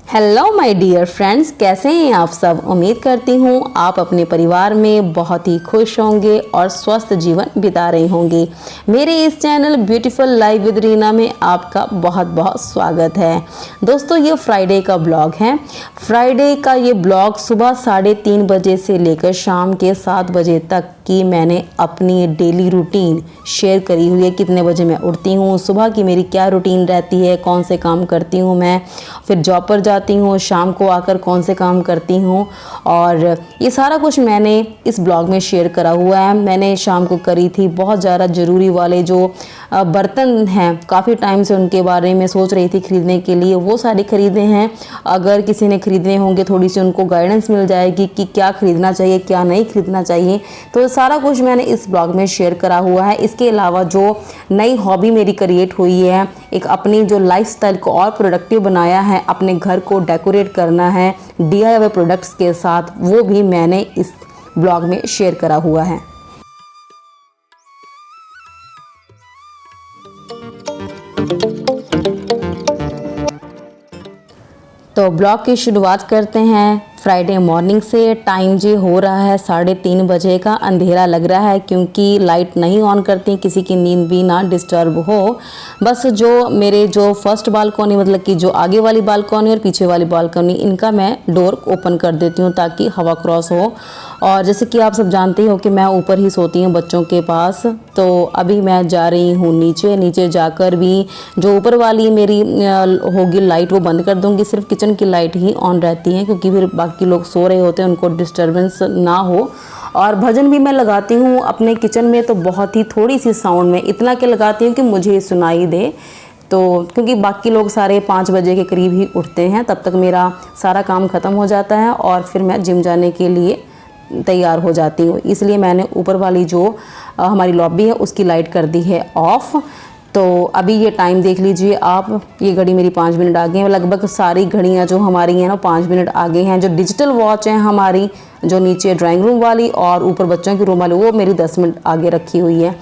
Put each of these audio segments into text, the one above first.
Hello my dear friends, कैसे हैं आप सब। उम्मीद करती हूँ आप अपने परिवार में बहुत ही खुश होंगे और स्वस्थ जीवन बिता रहे होंगे। मेरे इस channel beautiful life with Reena में आपका बहुत बहुत स्वागत है। दोस्तों, ये फ्राइडे का ब्लॉग है। फ्राइडे का ये ब्लॉग सुबह 3:30 बजे से लेकर शाम के 7 बजे तक की मैंने अपनी डेली रूटीन शेयर करी हुई है। कितने बजे मैं उठती हूँ, सुबह की मेरी क्या रूटीन रहती है, कौन से काम करती हूँ मैं, फिर जॉब पर जाती हूँ, शाम को आकर कौन से काम करती हूँ, और ये सारा कुछ मैंने इस ब्लॉग में शेयर करा हुआ है। मैंने शाम को करी थी बहुत ज़्यादा ज़रूरी वाले जो बर्तन हैं, काफ़ी टाइम से उनके बारे में सोच रही थी खरीदने के लिए, वो सारे खरीदे हैं। अगर किसी ने खरीदने होंगे, थोड़ी सी उनको गाइडेंस मिल जाएगी कि क्या खरीदना चाहिए क्या नहीं खरीदना चाहिए, तो सारा कुछ मैंने इस ब्लॉग में शेयर करा हुआ है। इसके अलावा जो नई हॉबी मेरी क्रिएट हुई है, एक अपनी जो लाइफस्टाइल को और प्रोडक्टिव बनाया है, अपने घर को डेकोरेट करना है DIY प्रोडक्ट्स के साथ, वो भी मैंने इस ब्लॉग में शेयर करा हुआ है। तो ब्लॉग की शुरुआत करते हैं फ्राइडे मॉर्निंग से। टाइम जी हो रहा है 3:30 बजे का। अंधेरा लग रहा है क्योंकि लाइट नहीं ऑन करती, किसी की नींद भी ना डिस्टर्ब हो। बस जो मेरे जो फर्स्ट बालकनी, मतलब कि जो आगे वाली बालकनी और पीछे वाली बालकनी, इनका मैं डोर ओपन कर देती हूँ ताकि हवा क्रॉस हो। और जैसे कि आप सब जानते हो कि मैं ऊपर ही सोती हूँ बच्चों के पास, तो अभी मैं जा रही हूँ नीचे जाकर भी जो ऊपर वाली मेरी होगी लाइट वो बंद कर दूँगी। सिर्फ किचन की लाइट ही ऑन रहती है क्योंकि फिर बाकी लोग सो रहे होते हैं, उनको डिस्टर्बेंस ना हो। और भजन भी मैं लगाती हूँ अपने किचन में, तो बहुत ही थोड़ी सी साउंड में, इतना के लगाती हूँ कि मुझे सुनाई दे। तो क्योंकि बाकी लोग सारे 5 बजे के करीब ही उठते हैं, तब तक मेरा सारा काम ख़त्म हो जाता है और फिर मैं जिम जाने के लिए तैयार हो जाती हूँ। इसलिए मैंने ऊपर वाली जो हमारी लॉबी है उसकी लाइट कर दी है ऑफ़। तो अभी ये टाइम देख लीजिए आप, ये घड़ी मेरी 5 मिनट आगे हैं। लगभग सारी घड़ियाँ जो हमारी हैं ना 5 मिनट आगे हैं। जो डिजिटल वॉच है हमारी, जो नीचे ड्राइंग रूम वाली और ऊपर बच्चों की रूम वाली, वो मेरी 10 मिनट आगे रखी हुई है।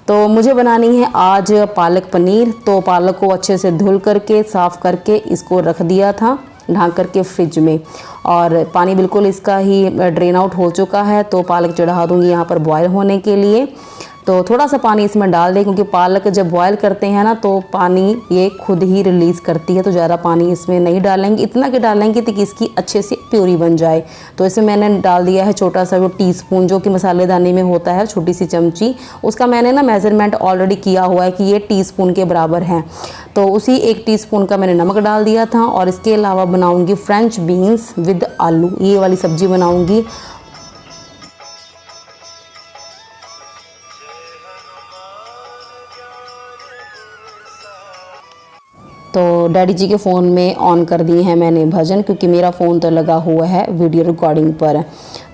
तो मुझे बनानी है आज पालक पनीर। तो पालक को अच्छे से धुल करके साफ़ करके इसको रख दिया था ढाँक करके फ्रिज में, और पानी बिल्कुल इसका ही ड्रेन आउट हो चुका है। तो पालक चढ़ा दूँगी यहाँ पर बॉयल होने के लिए। तो थोड़ा सा पानी इसमें डाल दें क्योंकि पालक जब बॉयल करते हैं ना तो पानी ये खुद ही रिलीज़ करती है, तो ज़्यादा पानी इसमें नहीं डालेंगे, इतना कि डालेंगे कि इसकी अच्छे से प्यूरी बन जाए। तो इसमें मैंने डाल दिया है छोटा सा वो टीस्पून, जो कि मसालेदानी में होता है, छोटी सी चमची, उसका मैंने ना मेज़रमेंट ऑलरेडी किया हुआ है कि ये टीस्पून के बराबर है। तो उसी 1 टीस्पून का मैंने नमक डाल दिया था। और इसके अलावा बनाऊँगी फ्रेंच बीन्स विद आलू, ये वाली सब्ज़ी बनाऊँगी। तो डैडी जी के फ़ोन में ऑन कर दिए हैं मैंने भजन, क्योंकि मेरा फ़ोन तो लगा हुआ है वीडियो रिकॉर्डिंग पर।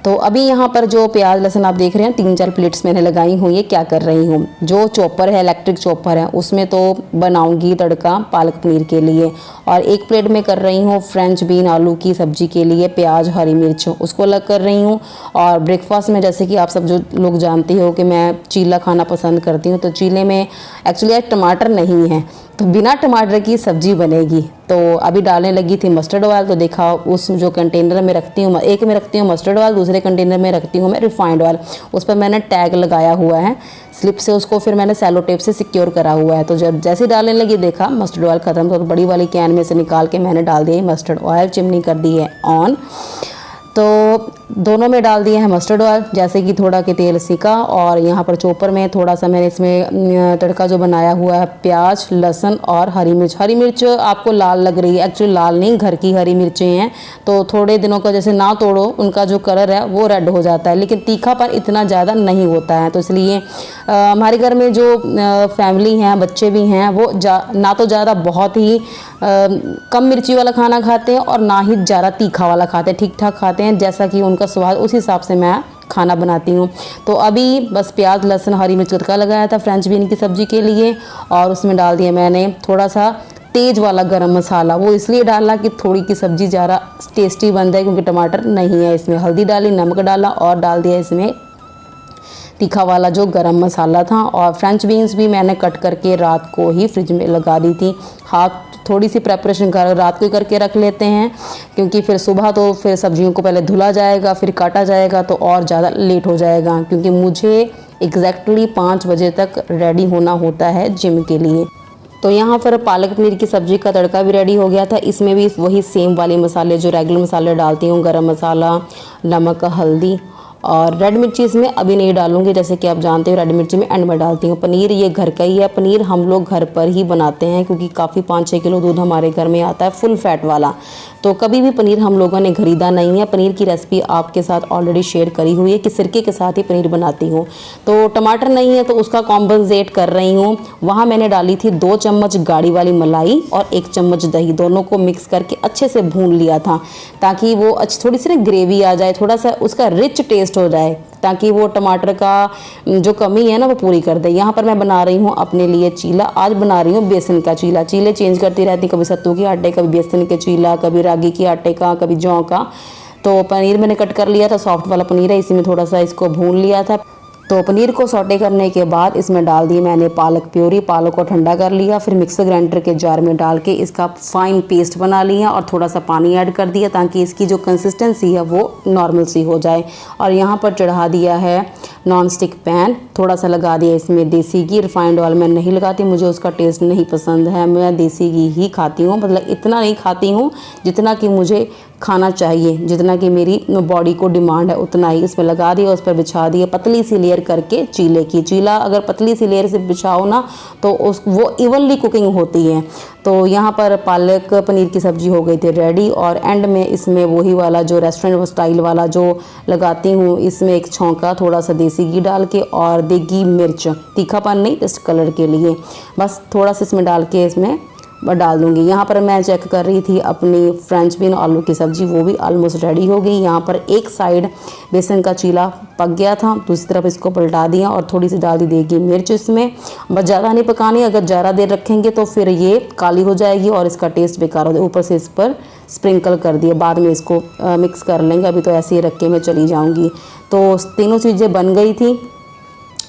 तो अभी यहाँ पर जो प्याज लहसुन आप देख रहे हैं 3-4 प्लेट्स मैंने लगाई हुई है। क्या कर रही हूँ, जो चॉपर है, इलेक्ट्रिक चॉपर है, उसमें तो बनाऊँगी तड़का पालक पनीर के लिए। और 1 प्लेट में कर रही हूँ फ्रेंच बीन आलू की सब्ज़ी के लिए, प्याज हरी मिर्च उसको अलग कर रही हूँ। और ब्रेकफास्ट में जैसे कि आप सब जो लोग जानते हो कि मैं चीला खाना पसंद करती हूँ, तो चीले में एक्चुअली आज टमाटर नहीं है, तो बिना टमाटर की सब्ज़ी बनेगी। तो अभी डालने लगी थी मस्टर्ड ऑयल। तो देखा उस जो कंटेनर में रखती हूँ, एक में रखती हूँ मस्टर्ड ऑयल, दूसरे कंटेनर में रखती हूँ मैं रिफाइंड ऑयल। उस पर मैंने टैग लगाया हुआ है स्लिप से, उसको फिर मैंने सेलो टेप से सिक्योर करा हुआ है। तो जब जैसे डालने लगी देखा मस्टर्ड ऑयल ख़त्म, तो बड़ी वाली कैन में से निकाल के मैंने डाल दिया मस्टर्ड ऑयल। चिमनी कर दी है ऑन। तो दोनों में डाल दिया है मस्टर्ड ऑयल, जैसे कि थोड़ा के तेल सीखा। और यहाँ पर चॉपर में थोड़ा सा मैंने इसमें तड़का जो बनाया हुआ है, प्याज लहसुन और हरी मिर्च। हरी मिर्च आपको लाल लग रही है, एक्चुअली लाल नहीं, घर की हरी मिर्चें हैं। तो थोड़े दिनों का जैसे ना तोड़ो, उनका जो कलर है वो रेड हो जाता है, लेकिन तीखा पर इतना ज़्यादा नहीं होता है। तो इसलिए हमारे घर में जो फैमिली हैं, बच्चे भी हैं, वो ना तो ज़्यादा बहुत ही कम मिर्ची वाला खाना खाते हैं और ना ही ज़्यादा तीखा वाला खाते हैं, ठीक ठाक खाते हैं, जैसा कि उनका स्वाद, उस हिसाब से मैं खाना बनाती हूँ। तो अभी बस प्याज लहसुन हरी मिर्च तड़का लगाया था फ्रेंच बीन की सब्ज़ी के लिए, और उसमें डाल दिया मैंने थोड़ा सा तेज़ वाला गरम मसाला। वो इसलिए डाला कि थोड़ी की सब्ज़ी ज़्यादा टेस्टी बन जाए, क्योंकि टमाटर नहीं है इसमें। हल्दी डाली, नमक डाला और डाल दिया इसमें तीखा वाला जो गरम मसाला था। और फ्रेंच बीन्स भी मैंने कट करके रात को ही फ्रिज में लगा दी थी। हाथ थोड़ी सी प्रेपरेशन कर रात को करके रख लेते हैं, क्योंकि फिर सुबह तो फिर सब्जियों को पहले धुला जाएगा, फिर काटा जाएगा तो और ज़्यादा लेट हो जाएगा, क्योंकि मुझे एग्जैक्टली 5 बजे तक रेडी होना होता है जिम के लिए। तो यहाँ पर पालक पनीर की सब्ज़ी का तड़का भी रेडी हो गया था। इसमें भी वही सेम वाले मसाले जो रेगुलर मसाले डालती हूँ, गरम मसाला, नमक, हल्दी और रेड मिर्ची इसमें अभी नहीं डालूंगी, जैसे कि आप जानते हो रेड मिर्ची में एंड में डालती हूँ। पनीर ये घर का ही है, पनीर हम लोग घर पर ही बनाते हैं, क्योंकि काफ़ी 5-6 किलो दूध हमारे घर में आता है फुल फैट वाला, तो कभी भी पनीर हम लोगों ने खरीदा नहीं है। पनीर की रेसिपी आपके साथ ऑलरेडी शेयर करी हुई है कि सिरके के साथ ही पनीर बनाती हूँ। तो टमाटर नहीं है तो उसका कॉम्पनसेट कर रही हूँ। वहाँ मैंने डाली थी 2 चम्मच गाढ़ी वाली मलाई और 1 चम्मच दही, दोनों को मिक्स करके अच्छे से भून लिया था, ताकि वो अच्छी थोड़ी सी ना ग्रेवी आ जाए, थोड़ा सा उसका रिच टेस्ट हो जाए, ताकि वो टमाटर का जो कमी है ना वो पूरी कर दे। यहाँ पर मैं बना रही हूँ अपने लिए चीला। आज बना रही हूँ बेसन का चीला। चीले चेंज करती रहती, कभी सत्तू के आटे, कभी बेसन के चीला, कभी रागी के आटे का, कभी जौ का। तो पनीर मैंने कट कर लिया था, सॉफ्ट वाला पनीर है, इसी में थोड़ा सा इसको भून लिया था। तो पनीर को सौटे करने के बाद इसमें डाल दी मैंने पालक प्योरी। पालक को ठंडा कर लिया, फिर मिक्सर ग्राइंडर के जार में डाल के इसका फाइन पेस्ट बना लिया और थोड़ा सा पानी ऐड कर दिया, ताकि इसकी जो कंसिस्टेंसी है वो नॉर्मल सी हो जाए। और यहाँ पर चढ़ा दिया है नॉन स्टिक पैन, थोड़ा सा लगा दिया इसमें देसी घी। रिफाइंड ऑयल मैं नहीं लगाती, मुझे उसका टेस्ट नहीं पसंद है, मैं देसी घी ही खाती हूँ। मतलब इतना नहीं खाती हूँ जितना कि मुझे खाना चाहिए, जितना कि मेरी बॉडी को डिमांड है उतना ही। इसमें लगा दिया, उस पर बिछा दिया पतली सी लेयर करके चीले की। चीला अगर पतली सी लेयर से बिछाओ ना तो वो इवनली कुकिंग होती है। तो यहाँ पर पालक पनीर की सब्ज़ी हो गई थी रेडी, और एंड में इसमें वही वाला जो रेस्टोरेंट स्टाइल वाला जो लगाती हूँ, इसमें एक छौंका थोड़ा सा देसी घी डाल के और देगी मिर्च, तीखापन नहीं, जस्ट कलर के लिए, बस थोड़ा सा इसमें डाल के इसमें डाल दूंगी। यहाँ पर मैं चेक कर रही थी अपनी फ्रेंच बीन आलू की सब्ज़ी, वो भी ऑलमोस्ट रेडी हो गई। यहाँ पर एक साइड बेसन का चीला पक गया था, दूसरी तरफ इसको पलटा दिया और थोड़ी सी डाल दी देगी मिर्च इसमें। बस ज़्यादा नहीं पकानी, अगर ज़्यादा देर रखेंगे तो फिर ये काली हो जाएगी और इसका टेस्ट बेकार हो जाएगा। ऊपर से इस पर स्प्रिंकल कर दिए, बाद में इसको मिक्स कर लेंगे, अभी तो ऐसे ही रख के मैं चली जाऊँगी। तो तीनों चीज़ें बन गई थी।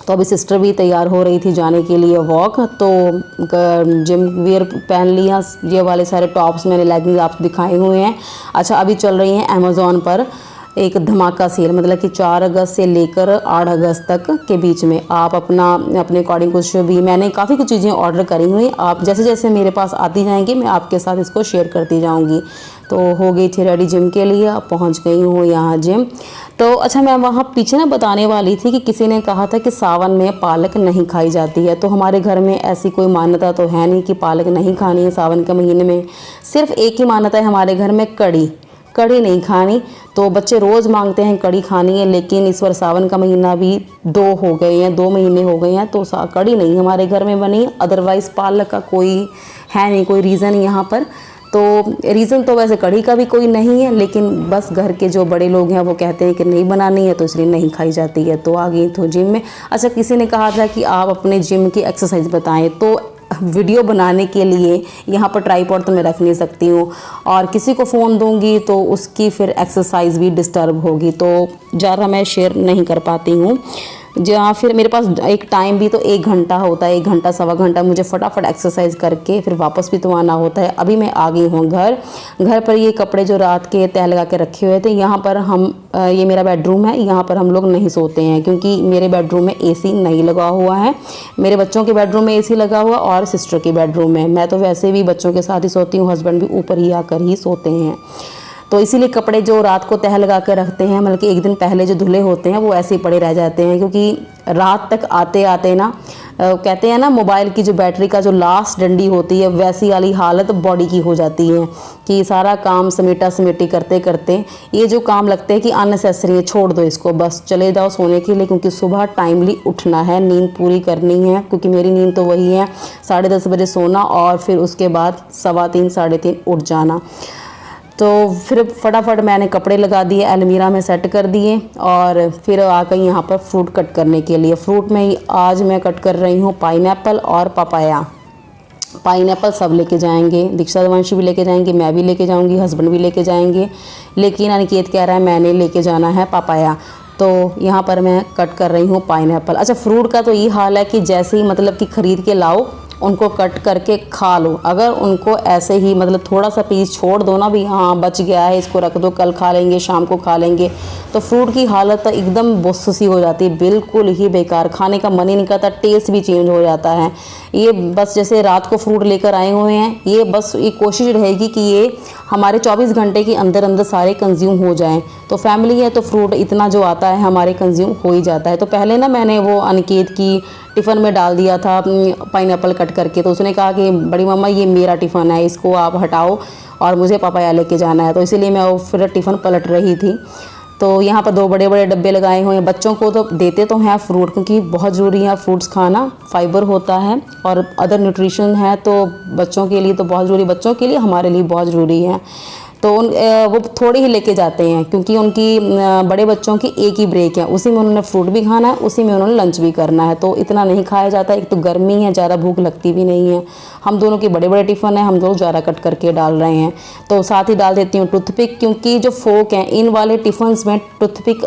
तो अभी सिस्टर भी तैयार हो रही थी जाने के लिए वॉक, तो जिम वियर पहन लिया, ये वाले सारे टॉप्स मैंने लेगिंग्स आप दिखाए हुए हैं। अच्छा, अभी चल रही हैं अमेज़ॉन पर एक धमाका सेल, मतलब कि 4 अगस्त से लेकर 8 अगस्त तक के बीच में आप अपने अकॉर्डिंग कुछ भी, मैंने काफ़ी कुछ चीज़ें ऑर्डर करी हुई, आप जैसे जैसे मेरे पास आती जाएंगी मैं आपके साथ इसको शेयर करती जाऊंगी। तो हो गई थी रेडी जिम के लिए, अब पहुंच गई हूँ यहाँ जिम। तो अच्छा, मैं वहाँ पीछे ना बताने वाली थी कि किसी ने कहा था कि सावन में पालक नहीं खाई जाती है। तो हमारे घर में ऐसी कोई मान्यता तो है नहीं कि पालक नहीं खानी है सावन के महीने में। सिर्फ एक ही मान्यता है हमारे घर में, कड़ी नहीं खानी। तो बच्चे रोज़ मांगते हैं कड़ी खानी है, लेकिन इस बार सावन का महीना भी 2 हो गए हैं, 2 महीने हो गए हैं, तो कड़ी नहीं हमारे घर में बनी। अदरवाइज़ पालक का कोई है नहीं, कोई रीज़न यहाँ पर। तो रीज़न तो वैसे कड़ी का भी कोई नहीं है, लेकिन बस घर के जो बड़े लोग हैं वो कहते हैं कि नहीं बनानी है, तो इसलिए नहीं खाई जाती है। तो आ गई तो जिम में। अच्छा, किसी ने कहा था कि आप अपने जिम की एक्सरसाइज बताएं, तो वीडियो बनाने के लिए यहाँ पर ट्राइपॉड तो मैं रख नहीं सकती हूँ, और किसी को फ़ोन दूँगी तो उसकी फिर एक्सरसाइज भी डिस्टर्ब होगी, तो ज़्यादा मैं शेयर नहीं कर पाती हूँ। जहाँ फिर मेरे पास एक टाइम भी तो 1 घंटा होता है, 1 घंटा सवा घंटा मुझे फटाफट एक्सरसाइज करके फिर वापस भी तो आना होता है। अभी मैं आ गई हूँ घर पर। ये कपड़े जो रात के तह लगा के रखे हुए थे, यहाँ पर ये मेरा बेडरूम है, यहाँ पर हम लोग नहीं सोते हैं, क्योंकि मेरे बेडरूम में एसी नहीं लगा हुआ है। मेरे बच्चों के बेडरूम में एसी लगा हुआ और सिस्टर के बेडरूम में। मैं तो वैसे भी बच्चों के साथ ही सोती हूँ, हस्बैंड भी ऊपर ही आकर ही सोते हैं। तो इसीलिए कपड़े जो रात को तह लगा कर रखते हैं, मतलब कि एक दिन पहले जो धुले होते हैं वो ऐसे ही पड़े रह जाते हैं, क्योंकि रात तक आते आते ना कहते हैं ना, मोबाइल की जो बैटरी का जो लास्ट डंडी होती है वैसी वाली हालत बॉडी की हो जाती है कि सारा काम समेटा समेटी करते करते ये जो काम लगते हैं कि अननेसेसरी है, छोड़ दो इसको, बस चले जाओ सोने के लिए, क्योंकि सुबह टाइमली उठना है, नींद पूरी करनी है। क्योंकि मेरी नींद तो वही है 10:30 बजे सोना और फिर उसके बाद 3:15 साढ़े 3 उठ जाना। तो फिर फटाफट मैंने कपड़े लगा दिए, अलमीरा में सेट कर दिए, और फिर आ गई यहाँ पर फ्रूट कट करने के लिए। फ्रूट में आज मैं कट कर रही हूँ पाइनएप्पल और पपाया। पाइनएप्पल सब लेके जाएंगे, दीक्षा देवांशी भी लेके जाएंगे, मैं भी लेके जाऊंगी, हस्बैंड भी लेके जाएंगे, लेकिन अनिकेत कह रहा है मैंने लेके जाना है पपाया। तो यहाँ पर मैं कट कर रही हूँ पाइनएप्पल। अच्छा, फ्रूट का तो ये हाल है कि जैसे ही मतलब कि ख़रीद के लाओ उनको कट करके खा लो। अगर उनको ऐसे ही मतलब थोड़ा सा पीस छोड़ दो ना, भी हाँ बच गया है इसको रख दो, कल खा लेंगे, शाम को खा लेंगे, तो फ्रूट की हालत एकदम बुस्सी हो जाती है, बिल्कुल ही बेकार, खाने का मन ही नहीं करता, टेस्ट भी चेंज हो जाता है। ये बस जैसे रात को फ्रूट लेकर आए हुए हैं, ये बस ये कोशिश रहेगी कि ये हमारे 24 घंटे के अंदर अंदर सारे कंज्यूम हो जाएं। तो फैमिली है तो फ्रूट इतना जो आता है हमारे कंज्यूम हो ही जाता है। तो पहले ना मैंने वो अनिकेत की टिफ़िन में डाल दिया था पाइनएप्पल कट करके, तो उसने कहा कि बड़ी मम्मा ये मेरा टिफ़िन है, इसको आप हटाओ और मुझे पापाया लेके जाना है। तो इसीलिए मैं वो फिर टिफ़िन पलट रही थी। तो यहाँ पर 2 बड़े बड़े डब्बे लगाए हुए हैं। बच्चों को तो देते तो हैं फ्रूट, क्योंकि बहुत ज़रूरी है फ्रूट्स खाना, फाइबर होता है और अदर न्यूट्रिशन है, तो बच्चों के लिए तो बहुत ज़रूरी, बच्चों के लिए हमारे लिए बहुत ज़रूरी है। तो वो थोड़े ही लेके जाते हैं, क्योंकि उनकी बड़े बच्चों की एक ही ब्रेक है, उसी में उन्होंने फ्रूट भी खाना है, उसी में उन्होंने लंच भी करना है, तो इतना नहीं खाया जाता। एक तो गर्मी है, ज़्यादा भूख लगती भी नहीं है। हम दोनों के बड़े बड़े टिफ़िन हैं, हम दोनों ज़्यादा कट करके डाल रहे हैं। तो साथ ही डाल देती हूँ टूथपिक, क्योंकि जो फोक हैं इन वाले टिफ़िन्स में टूथपिक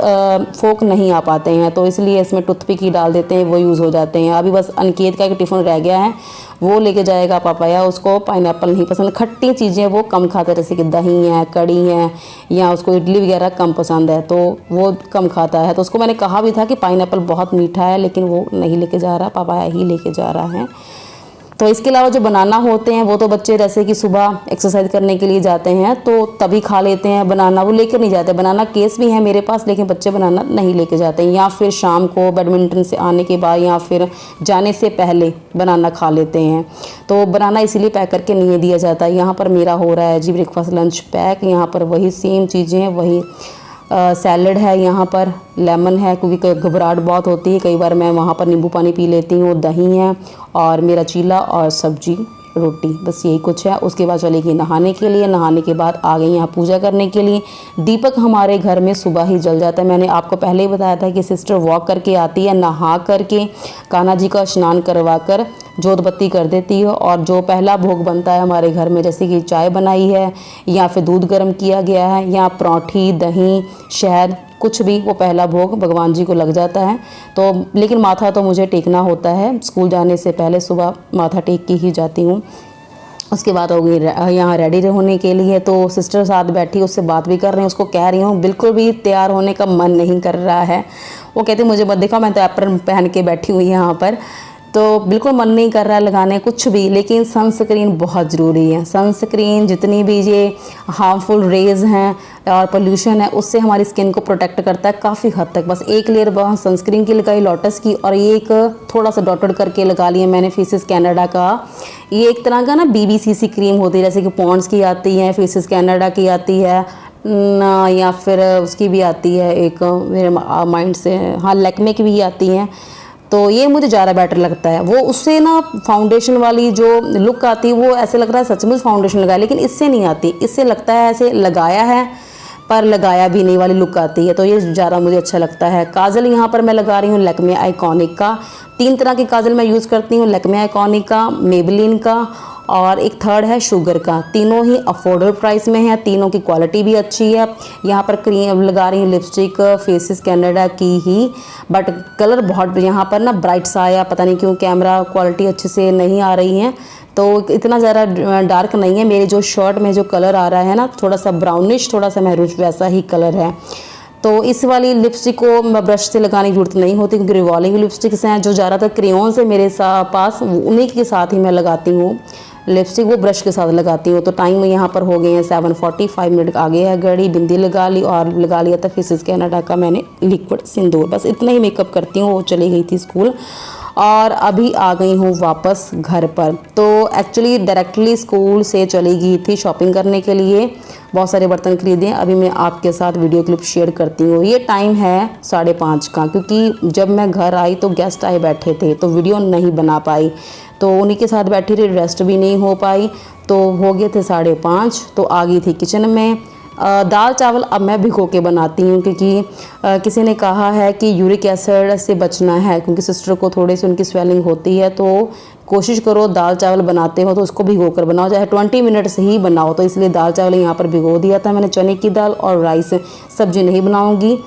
फोक नहीं आ पाते हैं, तो इसलिए इसमें टूथपिक ही डाल देते हैं, वो यूज़ हो जाते हैं। अभी बस अनिकेत का एक टिफ़िन रह गया है, वो लेके जाएगा पापाया, उसको पाइनएप्पल नहीं पसंद, खट्टी चीज़ें वो कम खाता है, जैसे कि दही है, कड़ी है, या उसको इडली वगैरह कम पसंद है, तो वो कम खाता है। तो उसको मैंने कहा भी था कि पाइनएप्पल बहुत मीठा है, लेकिन वो नहीं लेके जा रहा, पापाया ही लेके जा रहा है। तो इसके अलावा जो बनाना होते हैं वो तो बच्चे जैसे कि सुबह एक्सरसाइज करने के लिए जाते हैं तो तभी खा लेते हैं, बनाना वो लेकर नहीं जाते। बनाना केस भी है मेरे पास, लेकिन बच्चे बनाना नहीं लेके जाते हैं, या फिर शाम को बैडमिंटन से आने के बाद या फिर जाने से पहले बनाना खा लेते हैं। तो बनाना इसीलिए पैक करके नहीं दिया जाता। यहाँ पर मेरा हो रहा है जी ब्रेकफास्ट लंच पैक। यहाँ पर वही सेम चीज़ें हैं, वही सैलड है, यहाँ पर लेमन है, क्योंकि घबराहट बहुत होती है, कई बार मैं वहाँ पर नींबू पानी पी लेती हूँ, दही है और मेरा चीला और सब्जी रोटी, बस यही कुछ है। उसके बाद चलेगी नहाने के लिए, नहाने के बाद आ गई यहाँ पूजा करने के लिए। दीपक हमारे घर में सुबह ही जल जाता है। मैंने आपको पहले ही बताया था कि सिस्टर वॉक करके आती है, नहा करके कान्हा जी का स्नान करवा कर जोत बत्ती कर देती है, और जो पहला भोग बनता है हमारे घर में, जैसे कि चाय बनाई है या फिर दूध गर्म किया गया है या पराठी, दही, शहद, कुछ भी, वो पहला भोग भगवान जी को लग जाता है। तो लेकिन माथा तो मुझे टेकना होता है, स्कूल जाने से पहले सुबह माथा टेक के ही जाती हूँ। उसके बाद हो गई यहाँ रेडी होने के लिए, तो सिस्टर साथ बैठी, उससे बात भी कर रही हूँ, उसको कह रही हूँ बिल्कुल भी तैयार होने का मन नहीं कर रहा है। वो कहती मुझे मत दिखाओ, मैं तो एप्रन पहन के बैठी हुई यहाँ पर, तो बिल्कुल मन नहीं कर रहा है लगाने कुछ भी। लेकिन सनस्क्रीन बहुत ज़रूरी है। सनस्क्रीन जितनी भी ये हार्मफुल रेज़ हैं और पोल्यूशन है उससे हमारी स्किन को प्रोटेक्ट करता है काफ़ी हद तक। बस एक लेयर सनस्क्रीन की लगाई लोटस की, और ये एक थोड़ा सा डॉटेड करके लगा लिया मैंने फेसेस कनाडा का। ये एक तरह का ना BBCC क्रीम होती है, जैसे कि पॉन्ड्स की आती है, फेसेस कनाडा की आती है या फिर उसकी भी आती है एक मेरे माइंड से, हाँ लैक्मे की भी आती हैं। तो ये मुझे ज़्यादा बेटर लगता है। वो उससे ना फाउंडेशन वाली जो लुक आती है वो ऐसे लग रहा है सचमुच फाउंडेशन लगाया, लेकिन इससे नहीं आती। इससे लगता है ऐसे लगाया है पर लगाया भी नहीं वाली लुक आती है, तो ये ज़्यादा मुझे अच्छा लगता है। काजल यहाँ पर मैं लगा रही हूँ लैक्मे आइकॉनिक का। 3 तरह की काजल मैं यूज़ करती हूँ, लैक्मे आइकॉनिक का, मेबलिन का और एक थर्ड है शुगर का। तीनों ही अफोर्डेबल प्राइस में है, तीनों की क्वालिटी भी अच्छी है। यहाँ पर क्रीम लगा रही हूँ लिपस्टिक फेसेस कनाडा की ही, बट कलर बहुत यहाँ पर ना ब्राइट सा आया, पता नहीं क्यों कैमरा क्वालिटी अच्छे से नहीं आ रही है, तो इतना ज़्यादा डार्क नहीं है। मेरे जो शर्ट में जो कलर आ रहा है ना, थोड़ा सा ब्राउनिश, थोड़ा सा मैरून, वैसा ही कलर है। तो इस वाली लिपस्टिक को ब्रश से लगाने की जरूरत नहीं होती, क्योंकि रिवॉल्विंग लिपस्टिक्स हैं जो ज़्यादातर क्रेयॉन से मेरे पास, उन्हीं के साथ ही मैं लगाती हूँ लिपस्टिक, वो ब्रश के साथ लगाती हूँ। तो टाइम यहाँ पर हो गए हैं 7:45 मिनट आगे है घड़ी। बिंदी लगा ली और लगा लिया था फेसेस कनाडा का मैंने लिक्विड सिंदूर। बस इतना ही मेकअप करती हूँ। वो चली गई थी स्कूल और अभी आ गई हूँ वापस घर पर। तो एक्चुअली डायरेक्टली स्कूल से चली गई थी शॉपिंग करने के लिए, बहुत सारे बर्तन खरीदे। अभी मैं आपके साथ वीडियो क्लिप शेयर करती हूँ। ये टाइम है 5:30 का, क्योंकि जब मैं घर आई तो गेस्ट आए बैठे थे तो वीडियो नहीं बना पाई, तो उन्हीं के साथ बैठी रही, रेस्ट भी नहीं हो पाई। तो हो गए थे 5:30, तो आ गई थी किचन में। दाल चावल अब मैं भिगो के बनाती हूँ, क्योंकि किसी ने कहा है कि यूरिक एसिड से बचना है, क्योंकि सिस्टर को थोड़ी सी उनकी स्वेलिंग होती है। तो कोशिश करो दाल चावल बनाते हो तो उसको भिगो कर बनाओ, चाहे 20 मिनट से ही बनाओ। तो इसलिए दाल चावल यहाँ पर भिगो दिया था मैंने, चने की दाल और राइस। सब्जी नहीं बनाऊँगी,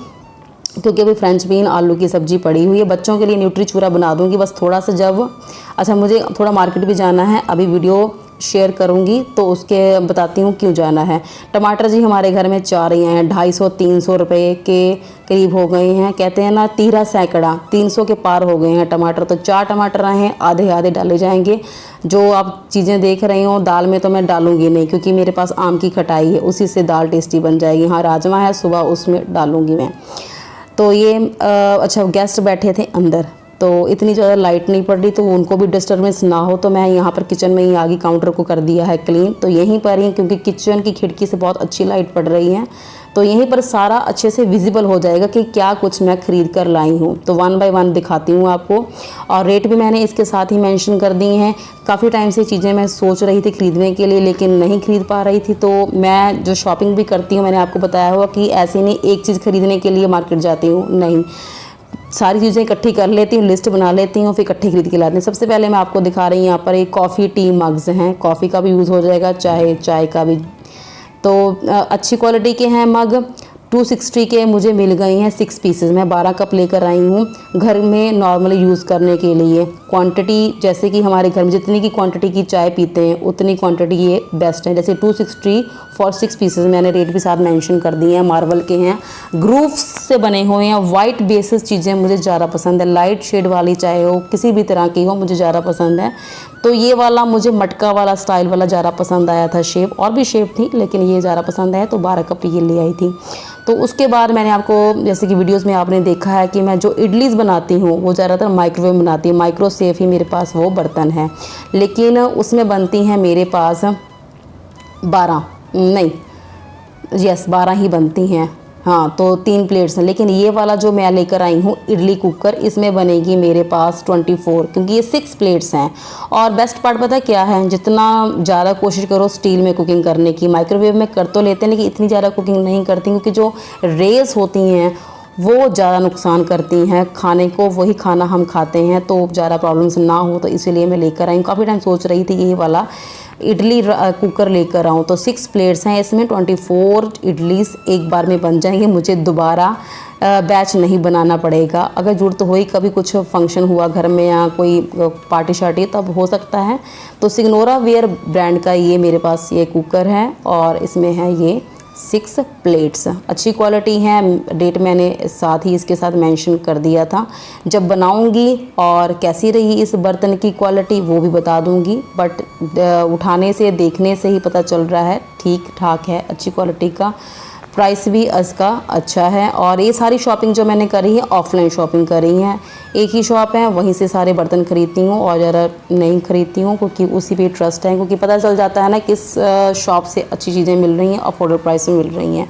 क्योंकि अभी फ्रेंच बीन आलू की सब्ज़ी पड़ी हुई है। बच्चों के लिए न्यूट्री चूरा बना दूंगी बस थोड़ा सा जब। अच्छा, मुझे थोड़ा मार्केट भी जाना है, अभी वीडियो शेयर करूंगी तो उसके बताती हूँ क्यों जाना है। टमाटर जी हमारे घर में 4 ही हैं, 250-300 रुपये के करीब हो गए हैं। कहते हैं ना तीरा सैकड़ा, 300 के पार हो गए हैं टमाटर। तो 4 टमाटर आए हैं, आधे आधे डाले जाएंगे। जो आप चीज़ें देख रही हो दाल में तो मैं डालूंगी नहीं, क्योंकि मेरे पास आम की खटाई है, उसी से दाल टेस्टी बन जाएगी। हाँ, राजमा है सुबह, उसमें डालूंगी मैं। तो ये अच्छा, गेस्ट बैठे थे अंदर तो इतनी ज़्यादा लाइट नहीं पड़ रही, तो उनको भी डिस्टर्बेंस ना हो तो मैं यहाँ पर किचन में ही आगे काउंटर को कर दिया है क्लीन। तो यहीं पर ही, क्योंकि किचन की खिड़की से बहुत अच्छी लाइट पड़ रही है, तो यहीं पर सारा अच्छे से विजिबल हो जाएगा कि क्या कुछ मैं ख़रीद कर लाई हूँ। तो 1 बाय 1 दिखाती हूँ आपको, और रेट भी मैंने इसके साथ ही मेंशन कर दी हैं। काफ़ी टाइम से चीज़ें मैं सोच रही थी ख़रीदने के लिए, लेकिन नहीं ख़रीद पा रही थी। तो मैं जो शॉपिंग भी करती हूँ, मैंने आपको बताया हुआ कि ऐसे नहीं एक चीज़ ख़रीदने के लिए मार्केट जाती हूँ, नहीं, सारी चीज़ें इकट्ठी कर लेती हूँ, लिस्ट बना लेती हूँ, फिर इकट्ठी खरीद के लाती हूँ। सबसे पहले मैं आपको दिखा रही हूँ, यहाँ पर एक कॉफ़ी टी मग्स हैं, कॉफ़ी का भी यूज़ हो जाएगा, चाहे चाय का भी। तो अच्छी क्वालिटी के हैं मग, 260 के मुझे मिल गए हैं 6 पीसेस। मैं 12 कप लेकर आई हूँ घर में नॉर्मली यूज़ करने के लिए। क्वांटिटी जैसे कि हमारे घर में जितनी की क्वांटिटी की चाय पीते हैं उतनी क्वांटिटी ये बेस्ट है। जैसे 260 फॉर 6 पीसेस, मैंने रेट भी साथ मेंशन कर दिए हैं। मार्बल के हैं, ग्रूव्स से बने हुए हैं, वाइट बेसिस चीज़ें मुझे ज़्यादा पसंद है। लाइट शेड वाली चाय हो, किसी भी तरह की हो, मुझे ज़्यादा पसंद है। तो ये वाला मुझे मटका वाला स्टाइल वाला ज़्यादा पसंद आया था शेप, और भी शेप थी लेकिन ये ज़्यादा पसंद आया, तो 12 कप ये ले आई थी। तो उसके बाद मैंने आपको, जैसे कि वीडियोस में आपने देखा है कि मैं जो इडलीज़ बनाती हूँ वो ज़्यादातर माइक्रोवेव में बनाती हूँ। माइक्रो सेफ ही मेरे पास वो बर्तन है, लेकिन उसमें बनती हैं मेरे पास 12 ही बनती हैं। हाँ, तो 3 प्लेट्स हैं। लेकिन ये वाला जो मैं लेकर आई हूँ इडली कुकर, इसमें बनेगी मेरे पास 24, क्योंकि ये 6 प्लेट्स हैं। और बेस्ट पार्ट पता क्या है, जितना ज़्यादा कोशिश करो स्टील में कुकिंग करने की, माइक्रोवेव में कर तो लेते हैं लेकिन इतनी ज़्यादा कुकिंग नहीं करती, क्योंकि जो रेज़ होती हैं वो ज़्यादा नुकसान करती हैं खाने को। वही खाना हम खाते हैं, तो ज़्यादा प्रॉब्लम्स ना हो, तो इसीलिए मैं लेकर आई हूँ। काफ़ी टाइम सोच रही थी यही वाला इडली कुकर लेकर आऊँ। तो 6 प्लेट्स हैं, इसमें 24 इडलीस एक बार में बन जाएंगे। मुझे दोबारा बैच नहीं बनाना पड़ेगा। अगर ज़रूरत हुई, कभी कुछ फंक्शन हुआ घर में या कोई पार्टी शार्टी, तब हो सकता है। तो सिग्नोरा वेयर ब्रांड का ये मेरे पास ये कुकर है, और इसमें है ये 6 प्लेट्स। अच्छी क्वालिटी हैं, डेट मैंने साथ ही इसके साथ मेंशन कर दिया था। जब बनाऊंगी और कैसी रही इस बर्तन की क्वालिटी वो भी बता दूंगी, बट उठाने से देखने से ही पता चल रहा है ठीक ठाक है, अच्छी क्वालिटी का। प्राइस भी इसका अच्छा है। और ये सारी शॉपिंग जो मैंने करी है ऑफलाइन शॉपिंग करी है, एक ही शॉप है वहीं से सारे बर्तन खरीदती हूँ, और ज़्यादा नहीं खरीदती हूँ क्योंकि उसी पे ट्रस्ट है, क्योंकि पता चल जाता है ना किस शॉप से अच्छी चीज़ें मिल रही हैं, अफोर्डेबल प्राइस में मिल रही हैं।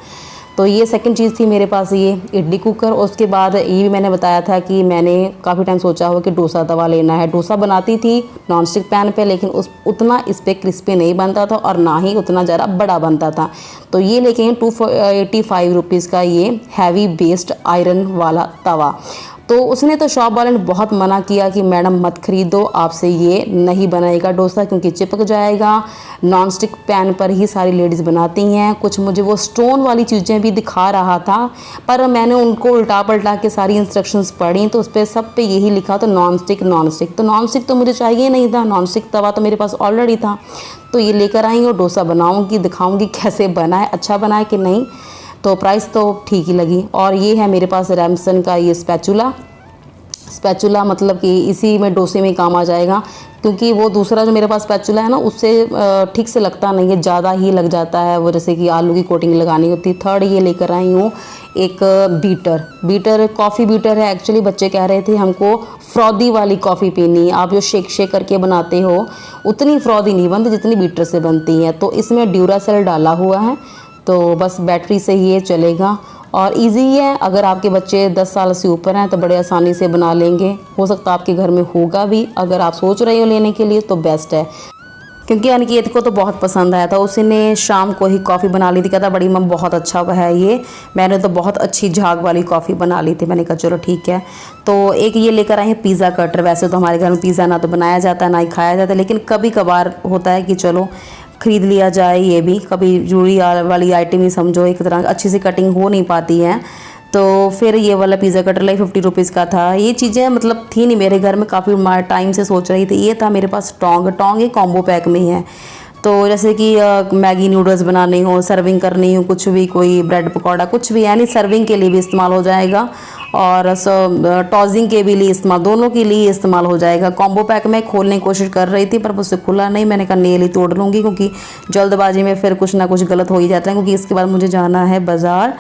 तो ये सेकंड चीज़ थी मेरे पास ये इडली कुकर। उसके बाद ये भी मैंने बताया था कि मैंने काफ़ी टाइम सोचा हुआ कि डोसा तवा लेना है। डोसा बनाती थी नॉन स्टिक पैन पे, लेकिन उतना इस पर क्रिस्पी नहीं बनता था और ना ही उतना ज़्यादा बड़ा बनता था। तो ये लेके 285 रुपीज़ का ये हैवी बेस्ड आयरन वाला तवा। तो उसने तो शॉप वाले ने बहुत मना किया कि मैडम मत खरीदो, आपसे ये नहीं बनाएगा डोसा क्योंकि चिपक जाएगा। नॉन स्टिक पैन पर ही सारी लेडीज़ बनाती हैं। कुछ मुझे वो स्टोन वाली चीज़ें भी दिखा रहा था, पर मैंने उनको उल्टा पलटा के सारी इंस्ट्रक्शंस पढ़ी तो उस पर सब पे यही लिखा, तो नॉन स्टिक नॉन स्टिक। तो नॉन स्टिक तो मुझे चाहिए नहीं था, नॉन स्टिक तवा तो मेरे पास ऑलरेडी था। तो ये लेकर आई और डोसा बनाऊँगी, दिखाऊँगी कैसे बना है, अच्छा बना है कि नहीं। तो प्राइस तो ठीक ही लगी। और ये है मेरे पास रैमसन का ये स्पैचुला, मतलब कि इसी में डोसे में काम आ जाएगा, क्योंकि वो दूसरा जो मेरे पास स्पैचुला है ना उससे ठीक से लगता नहीं है, ज़्यादा ही लग जाता है वो, जैसे कि आलू की कोटिंग लगानी होती है। थर्ड ये लेकर आई हूँ एक बीटर कॉफ़ी बीटर है। एक्चुअली बच्चे कह रहे थे हमको फ्रॉदी वाली कॉफ़ी पीनी है, आप जो शेक करके बनाते हो उतनी फ्रॉदी नहीं बनती जितनी बीटर से बनती है। तो इसमें ड्यूरासेल डाला हुआ है, तो बस बैटरी से ही ये चलेगा और इजी है। अगर आपके बच्चे 10 साल से ऊपर हैं तो बड़े आसानी से बना लेंगे। हो सकता है आपके घर में होगा भी, अगर आप सोच रहे हो लेने के लिए तो बेस्ट है, क्योंकि अनिकेत को तो बहुत पसंद आया था। उसने शाम को ही कॉफ़ी बना ली थी, कहता बड़ी मम्मी बहुत अच्छा है ये। मैंने तो बहुत अच्छी झाग वाली कॉफ़ी बना ली थी। मैंने कहा चलो ठीक है। तो एक ये लेकर आए हैं पिज़्ज़ा कटर। वैसे तो हमारे घर में पिज़्ज़ा ना तो बनाया जाता है ना ही खाया जाता है, लेकिन कभी कभार होता है कि चलो ख़रीद लिया जाए। ये भी कभी जरूरी वाली आइटम ही समझो, एक तरह अच्छी सी कटिंग हो नहीं पाती है तो फिर ये वाला पिज़्ज़ा कटर लाइक 50 रुपीज़ का था। ये चीज़ें मतलब थी नहीं मेरे घर में, काफ़ी टाइम से सोच रही थी। ये था मेरे पास टोंग एक कॉम्बो पैक में ही है। तो जैसे कि मैगी नूडल्स बनानी हो, सर्विंग करनी हो, कुछ भी, कोई ब्रेड पकौड़ा, कुछ भी, यानी सर्विंग के लिए भी इस्तेमाल हो जाएगा और टॉजिंग के भी लिए इस्तेमाल, दोनों के लिए इस्तेमाल हो जाएगा। कॉम्बो पैक में खोलने की कोशिश कर रही थी पर मुझसे खुला नहीं। मैंने कहा नेल ही तोड़ लूँगी, क्योंकि जल्दबाजी में फिर कुछ ना कुछ गलत हो ही जाता है, क्योंकि इसके बाद मुझे जाना है बाज़ार।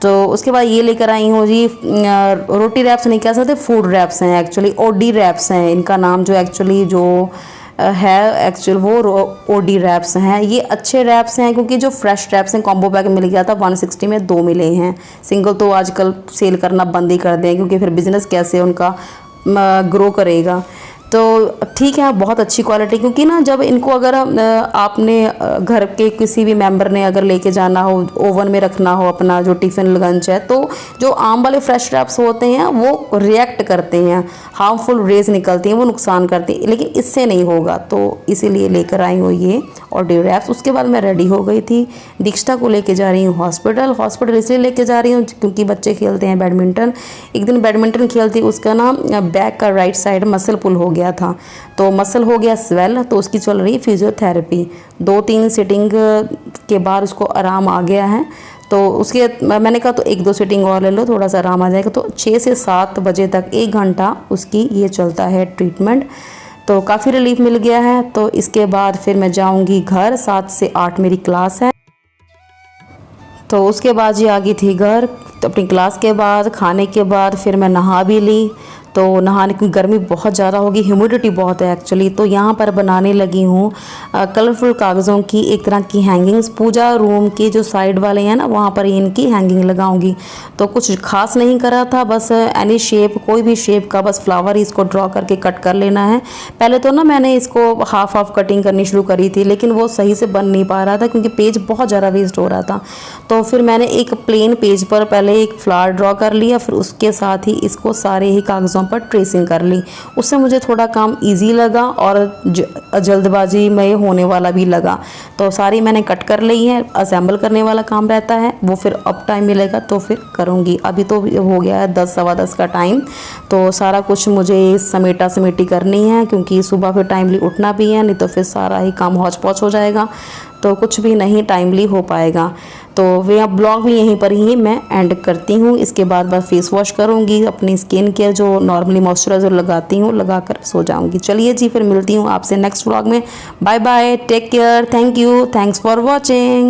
तो उसके बाद ये लेकर आई हूँ जी, रोटी रैप्स नहीं कह सकते, फूड रैप्स हैं एक्चुअली, ओडी रैप्स हैं इनका नाम, जो एक्चुअली जो है एक्चुअल वो ओडी रैप्स हैं। ये अच्छे रैप्स हैं क्योंकि जो फ्रेश रैप्स हैं कॉम्बो पैक मिल गया था 160 में 2 मिले हैं। सिंगल तो आजकल सेल करना बंद ही कर दें, क्योंकि फिर बिज़नेस कैसे उनका ग्रो करेगा। तो ठीक है, बहुत अच्छी क्वालिटी, क्योंकि ना जब इनको अगर आपने घर के किसी भी मेंबर ने अगर लेके जाना हो, ओवन में रखना हो अपना जो टिफ़िन लंच है, तो जो आम वाले फ्रेश रैप्स होते हैं वो रिएक्ट करते हैं, हार्मफुल रेज निकलती हैं, वो नुकसान करती हैं, लेकिन इससे नहीं होगा। तो इसीलिए लेकर आई हूँ ये ऑडी रैप्स। उसके बाद मैं रेडी हो गई थी, दीक्षिता को लेके जा रही हूँ हॉस्पिटल इसलिए लेके जा रही हूँ क्योंकि बच्चे खेलते हैं बैडमिंटन। एक दिन बैडमिंटन खेलती, उसका ना बैक का राइट साइड मसल पुल हो गया था, तो मसल हो गया स्वेल, तो उसकी चल रही फिजियोथेरेपी। 2-3 सिटिंग के बाद उसको आराम आ गया है। तो उसके मैंने कहा तो 1-2 सिटिंग और ले लो, थोड़ा सा आराम आ जाएगा। तो 6 से 7 बजे तक 1 घंटा उसकी ये चलता है ट्रीटमेंट, तो काफ़ी रिलीफ मिल गया है। तो इसके बाद फिर मैं जाऊंगी घर, 7 से 8 मेरी क्लास है। तो उसके बाद ये आ गई थी घर, तो अपनी क्लास के बाद खाने के बाद फिर मैं नहा भी ली। तो नहाने की गर्मी बहुत ज़्यादा होगी, ह्यूमिडिटी बहुत है एक्चुअली। तो यहाँ पर बनाने लगी हूँ कलरफुल कागज़ों की एक तरह की हैंगिंग्स। पूजा रूम के जो साइड वाले हैं ना, वहाँ पर इनकी हैंगिंग लगाऊंगी। तो कुछ खास नहीं करा था, बस एनी शेप, कोई भी शेप का बस फ्लावर ही इसको ड्रॉ करके कट कर लेना है। पहले तो ना मैंने इसको हाफ कटिंग करनी शुरू करी थी, लेकिन वो सही से बन नहीं पा रहा था क्योंकि पेज बहुत ज़्यादा वेस्ट हो रहा था। तो फिर मैंने एक प्लेन पेज पर पहले एक फ्लावर ड्रॉ कर लिया, फिर उसके साथ ही इसको सारे ही कागज़ों पर ट्रेसिंग कर ली। उससे मुझे थोड़ा काम इजी लगा और जल्दबाजी में होने वाला भी लगा। तो सारी मैंने कट कर ली है, असेंबल करने वाला काम रहता है, वो फिर अब टाइम मिलेगा तो फिर करूँगी। अभी तो हो गया है 10 सवा 10 का टाइम, तो सारा कुछ मुझे समेटी करनी है, क्योंकि सुबह फिर टाइमली उठना भी है, नहीं तो फिर सारा ही काम हौच पौच हो जाएगा, तो कुछ भी नहीं टाइमली हो पाएगा। तो वह ब्लॉग भी यहीं पर ही मैं एंड करती हूँ। इसके बाद बस फेस वॉश करूँगी, अपनी स्किन केयर जो नॉर्मली मॉइस्चराइजर लगाती हूँ लगाकर सो जाऊँगी। चलिए जी, फिर मिलती हूँ आपसे नेक्स्ट ब्लॉग में। Bye bye, take care, thank you, thanks for watching.